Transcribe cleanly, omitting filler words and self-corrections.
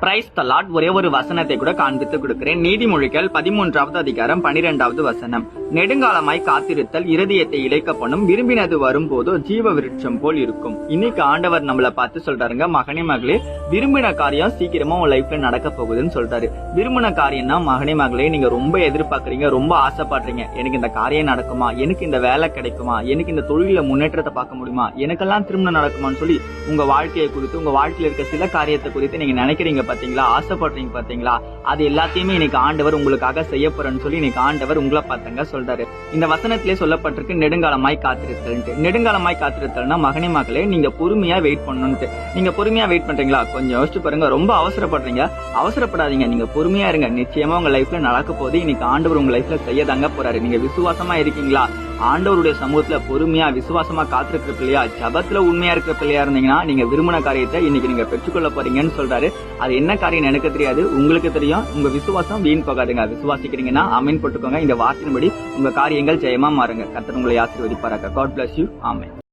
Praise the Lord. ஒரே ஒரு வசனத்தை கூட காண்பித்து கொடுக்கிறேன். நீதிமொழிகள் 13வது அதிகாரம் 12வது வசனம். நெடுங்காலமாய் காத்திருத்தல் இருதயத்தை இழைக்க பண்ணும், விரும்பினது வரும்போது ஜீவ விருட்சம் போல் இருக்கும். இன்னைக்கு ஆண்டவர் நம்மள பார்த்து சொல்றாருங்க, மகனே மகளே, விரும்பின காரியம் சீக்கிரமா உன் லைஃப்ல நடக்க போகுதுன்னு சொல்றாரு. விரும்பின காரியம்னா மகனே மகளே, நீங்க ரொம்ப எதிர்பார்க்கறீங்க, ரொம்ப ஆசைப்படுறீங்க. எனக்கு இந்த காரியம் நடக்குமா, எனக்கு இந்த வேலை கிடைக்குமா, எனக்கு இந்த தொழில முன்னேற்றத்தை பார்க்க முடியுமா, எனக்கெல்லாம் திருமணம் நடக்குமான்னு சொல்லி உங்க வாழ்க்கையை குறித்து, உங்க வாழ்க்கையில இருக்க சில காரியத்தை குறித்து நீங்க நினைக்கிறீங்க பாத்தீங்களா, ஆசைப்படுறீங்க பாத்தீங்களா, அது எல்லாத்தையுமே இன்னைக்கு ஆண்டவர் உங்களுக்காக செய்ய போறேன்னு சொல்லி இன்னைக்கு ஆண்டவர் உங்களை பார்த்தங்க சொல்றாரு. இந்த வசனத்திலே சொல்லப்பட்டிருக்கு நெடுங்காலமாய் காத்திருத்தல். நெடுங்காலமாய் காத்திருத்தல்னா மகனே மகளே, நீங்க பொறுமையா வெயிட் பண்ணணும்ட்டு. நீங்க பொறுமையா வெயிட் பண்றீங்களா? கொஞ்சம் யோசிச்சு பாருங்க. ரொம்ப அவசரப்படுறீங்க, அவசரப்படாதீங்க. நீங்க பொறுமையா இருங்க. நிச்சயமா உங்க லைஃப்ல நடக்க போது இன்னைக்கு ஆண்டவர் உங்க லைஃப்ல செய்ய தாங்க போறாரு. நீங்க விசுவாசமா இருக்கீங்களா? ஆண்டவருடைய சமூகத்துல பொறுமையா விசுவாசமா காத்திருக்கிற பிள்ளையா, ஜபத்துல உண்மையா இருக்கிற பிள்ளையா இருந்தீங்கன்னா நீங்க விரும்பின காரியத்தை இன்னைக்கு நீங்க பெற்றுக்கொள்ள போறீங்கன்னு சொல்றாரு. அது என்ன காரியம் எனக்கு தெரியாது, உங்களுக்கு தெரியும். உங்க விசுவாசம் வீண் போகாதுங்க. விசுவாசிக்கிறீங்கன்னா ஆமென் போட்டுக்கோங்க. இந்த வார்த்தையின்படி உங்க காரியங்கள் ஜெயமா மாறுங்க. கர்த்தர் உங்களை ஆசீர்வதிப்பாராக. God bless you. ஆமென்.